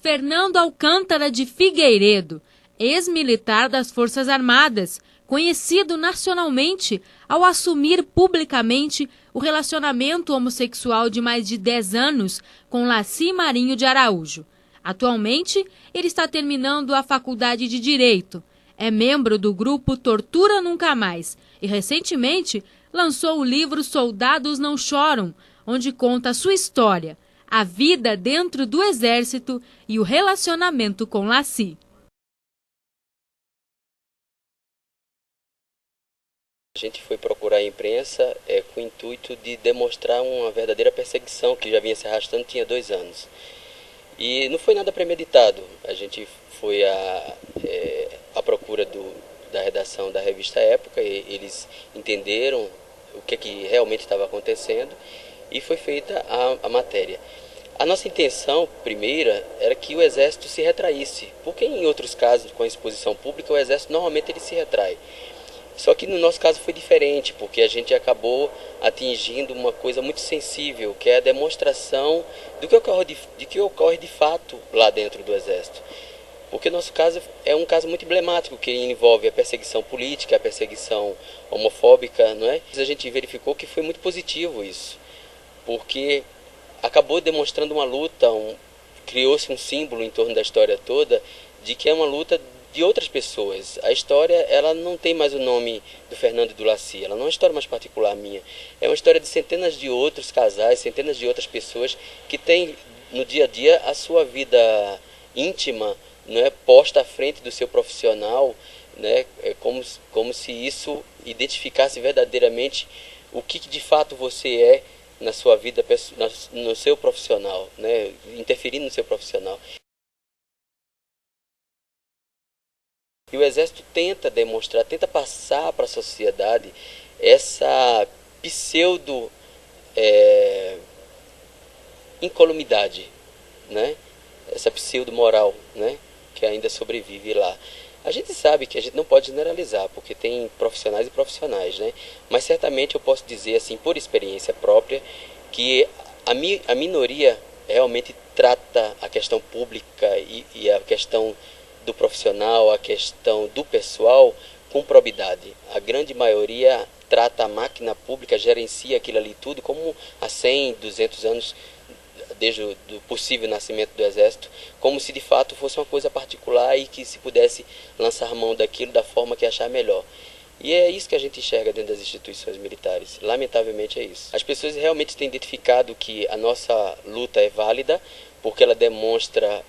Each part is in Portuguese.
Fernando Alcântara de Figueiredo, ex-militar das Forças Armadas, conhecido nacionalmente ao assumir publicamente o relacionamento homossexual de mais de 10 anos com Laci Marinho de Araújo. Atualmente, ele está terminando a Faculdade de Direito. É membro do grupo Tortura Nunca Mais e, recentemente, lançou o livro Soldados Não Choram, onde conta a sua história, a vida dentro do Exército e o relacionamento com Laci. A gente foi procurar a imprensa com o intuito de demonstrar uma verdadeira perseguição que já vinha se arrastando, tinha 2 anos. E não foi nada premeditado. A gente foi à procura da redação da revista Época, e eles entenderam o que realmente estava acontecendo e foi feita a matéria. A nossa intenção primeira era que o Exército se retraísse, porque em outros casos com a exposição pública o Exército normalmente ele se retrai. Só que no nosso caso foi diferente, porque a gente acabou atingindo uma coisa muito sensível, que é a demonstração do que ocorre de fato lá dentro do Exército. Porque o nosso caso é um caso muito emblemático, que envolve a perseguição política, a perseguição homofóbica, não é? A gente verificou que foi muito positivo isso, porque acabou demonstrando uma luta, criou-se um símbolo em torno da história toda, de que é uma luta de outras pessoas. A história, ela não tem mais o nome do Fernando e do Laci, ela não é uma história mais particular minha. É uma história de centenas de outros casais, centenas de outras pessoas que têm no dia a dia a sua vida íntima, né, posta à frente do seu profissional, né, como se isso identificasse verdadeiramente o que de fato você é na sua vida, no seu profissional, né, interferindo no seu profissional. E o Exército tenta demonstrar, tenta passar para a sociedade essa pseudo incolumidade, né? Essa pseudo moral, né? Que ainda sobrevive lá. A gente sabe que a gente não pode generalizar, porque tem profissionais e profissionais, né? Mas certamente eu posso dizer, assim, por experiência própria, que a minoria realmente trata a questão pública e a questão do profissional, a questão do pessoal com probidade. A grande maioria trata a máquina pública, gerencia aquilo ali tudo como há 100, 200 anos, desde o possível nascimento do Exército, como se de fato fosse uma coisa particular e que se pudesse lançar mão daquilo da forma que achar melhor. E é isso que a gente enxerga dentro das instituições militares. Lamentavelmente é isso. As pessoas realmente têm identificado que a nossa luta é válida, porque ela demonstra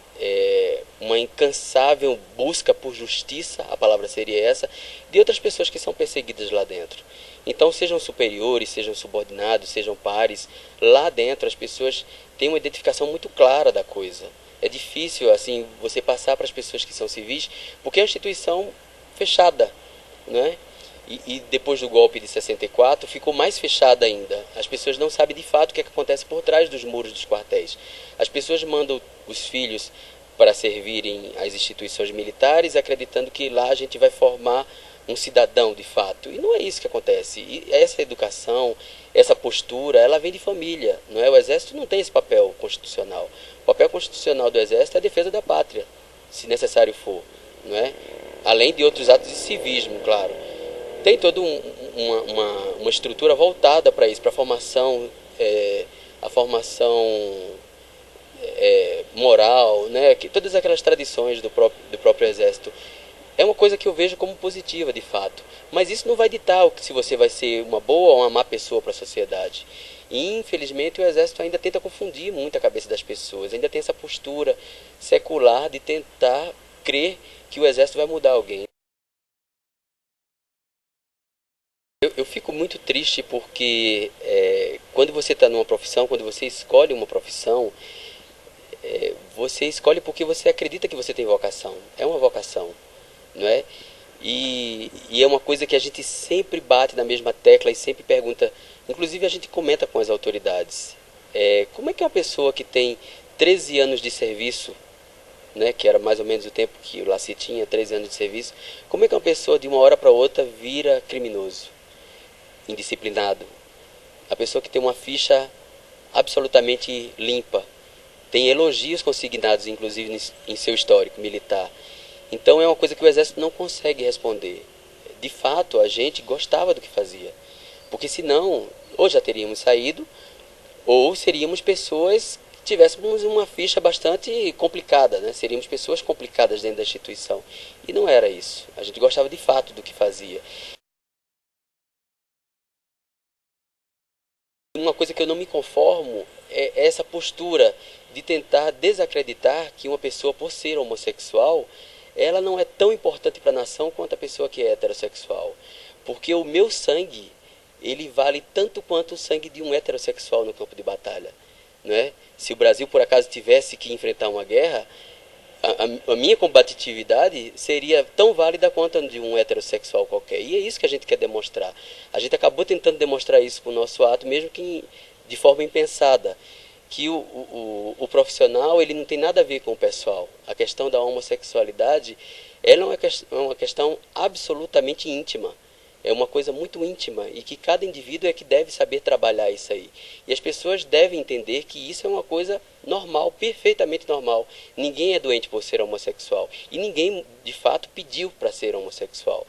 uma incansável busca por justiça, a palavra seria essa, de outras pessoas que são perseguidas lá dentro. Então, sejam superiores, sejam subordinados, sejam pares, lá dentro as pessoas têm uma identificação muito clara da coisa. É difícil assim você passar para as pessoas que são civis, porque é uma instituição fechada, né? E depois do golpe de 64 ficou mais fechada ainda. As pessoas não sabem de fato o que acontece por trás dos muros dos quartéis. As pessoas mandam os filhos para servirem às instituições militares, acreditando que lá a gente vai formar um cidadão de fato. E não é isso que acontece. E essa educação, essa postura, ela vem de família, não é? O Exército não tem esse papel constitucional. O papel constitucional do Exército é a defesa da pátria, se necessário for, não é? Além de outros atos de civismo, claro. Tem toda uma estrutura voltada para isso, para a formação moral, né? Todas aquelas tradições do próprio Exército. É uma coisa que eu vejo como positiva, de fato. Mas isso não vai ditar se você vai ser uma boa ou uma má pessoa para a sociedade. E, infelizmente, o Exército ainda tenta confundir muito a cabeça das pessoas. Ainda tem essa postura secular de tentar crer que o Exército vai mudar alguém. Eu fico muito triste porque quando você está numa profissão, quando você escolhe uma profissão, você escolhe porque você acredita que você tem vocação. É uma vocação, não é? E é uma coisa que a gente sempre bate na mesma tecla e sempre pergunta, inclusive a gente comenta com as autoridades. Como é que uma pessoa que tem 13 anos de serviço, né, que era mais ou menos o tempo que o Laci tinha, 13 anos de serviço, como é que uma pessoa de uma hora para outra vira criminoso, indisciplinado, A pessoa que tem uma ficha absolutamente limpa, tem elogios consignados, inclusive, em seu histórico militar. Então é uma coisa que o Exército não consegue responder. De fato, a gente gostava do que fazia, porque senão, ou já teríamos saído, ou seríamos pessoas que tivéssemos uma ficha bastante complicada, né? Seríamos pessoas complicadas dentro da instituição. E não era isso. A gente gostava de fato do que fazia. Uma coisa que eu não me conformo é essa postura de tentar desacreditar que uma pessoa, por ser homossexual, ela não é tão importante para a nação quanto a pessoa que é heterossexual. Porque o meu sangue, ele vale tanto quanto o sangue de um heterossexual no campo de batalha, né? Se o Brasil, por acaso, tivesse que enfrentar uma guerra, a minha combatividade seria tão válida quanto a de um heterossexual qualquer. E é isso que a gente quer demonstrar. A gente acabou tentando demonstrar isso com o nosso ato, mesmo que de forma impensada, que o profissional, ele não tem nada a ver com o pessoal. A questão da homossexualidade, ela é uma questão absolutamente íntima. É uma coisa muito íntima e que cada indivíduo é que deve saber trabalhar isso aí. E as pessoas devem entender que isso é uma coisa normal, perfeitamente normal. Ninguém é doente por ser homossexual e ninguém, de fato, pediu para ser homossexual.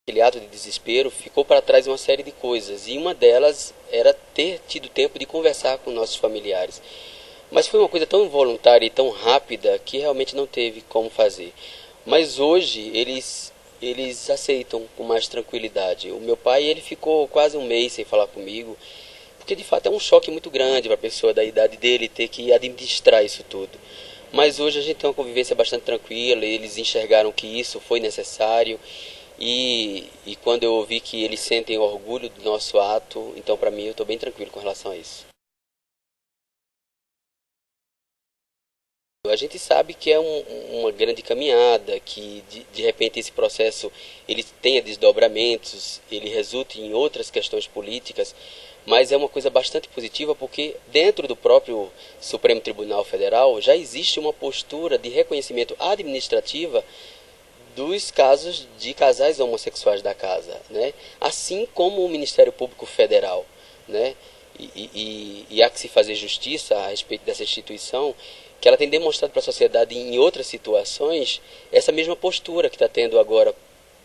Aquele ato de desespero ficou para trás uma série de coisas e uma delas era ter tido tempo de conversar com nossos familiares. Mas foi uma coisa tão involuntária e tão rápida que realmente não teve como fazer. Mas hoje eles aceitam com mais tranquilidade. O meu pai, ele ficou quase um mês sem falar comigo, porque de fato é um choque muito grande para a pessoa da idade dele ter que administrar isso tudo. Mas hoje a gente tem uma convivência bastante tranquila, eles enxergaram que isso foi necessário e quando eu ouvi que eles sentem orgulho do nosso ato, então para mim eu estou bem tranquilo com relação a isso. A gente sabe que é uma grande caminhada, que de repente esse processo ele tenha desdobramentos, ele resulte em outras questões políticas, mas é uma coisa bastante positiva porque dentro do próprio Supremo Tribunal Federal já existe uma postura de reconhecimento administrativa dos casos de casais homossexuais da casa, né? Assim como o Ministério Público Federal, né? E há que se fazer justiça a respeito dessa instituição, que ela tem demonstrado para a sociedade em outras situações essa mesma postura que está tendo agora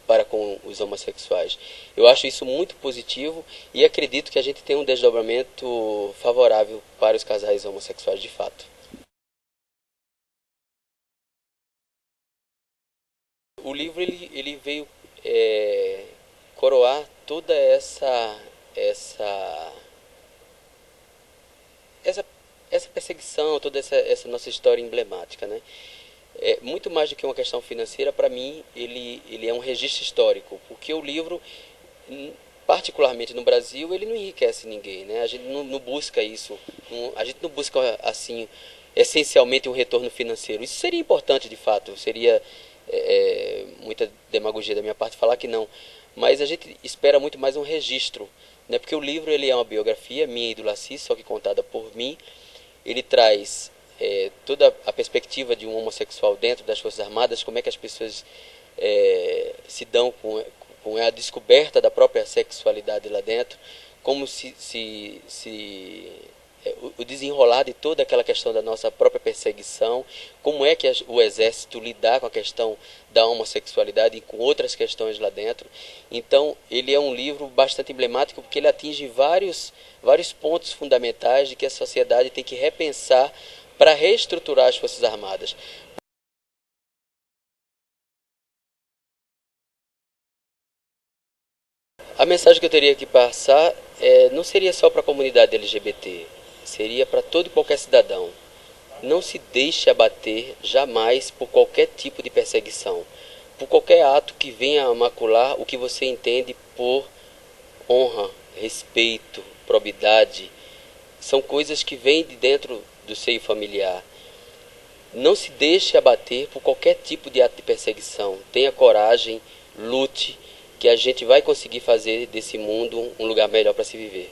para com os homossexuais. Eu acho isso muito positivo e acredito que a gente tem um desdobramento favorável para os casais homossexuais de fato. O livro ele veio coroar toda essa perseguição, toda essa nossa história emblemática, né? Muito mais do que uma questão financeira, para mim, ele é um registro histórico, porque o livro, particularmente no Brasil, ele não enriquece ninguém, né? A gente não busca isso, a gente não busca, assim, essencialmente um retorno financeiro. Isso seria importante, de fato, seria muita demagogia da minha parte falar que não, mas a gente espera muito mais um registro, né? Porque o livro ele é uma biografia minha e do Laci, só que contada por mim. Ele traz toda a perspectiva de um homossexual dentro das Forças Armadas, como é que as pessoas se dão com a descoberta da própria sexualidade lá dentro, como o desenrolar de toda aquela questão da nossa própria perseguição, como é que o Exército lidar com a questão da homossexualidade e com outras questões lá dentro. Então, ele é um livro bastante emblemático porque ele atinge vários pontos fundamentais de que a sociedade tem que repensar para reestruturar as Forças Armadas. A mensagem que eu teria que passar não seria só para a comunidade LGBT, seria para todo e qualquer cidadão. Não se deixe abater jamais por qualquer tipo de perseguição, por qualquer ato que venha a macular o que você entende por honra, respeito, probidade. São coisas que vêm de dentro do seio familiar. Não se deixe abater por qualquer tipo de ato de perseguição. Tenha coragem, lute, que a gente vai conseguir fazer desse mundo um lugar melhor para se viver.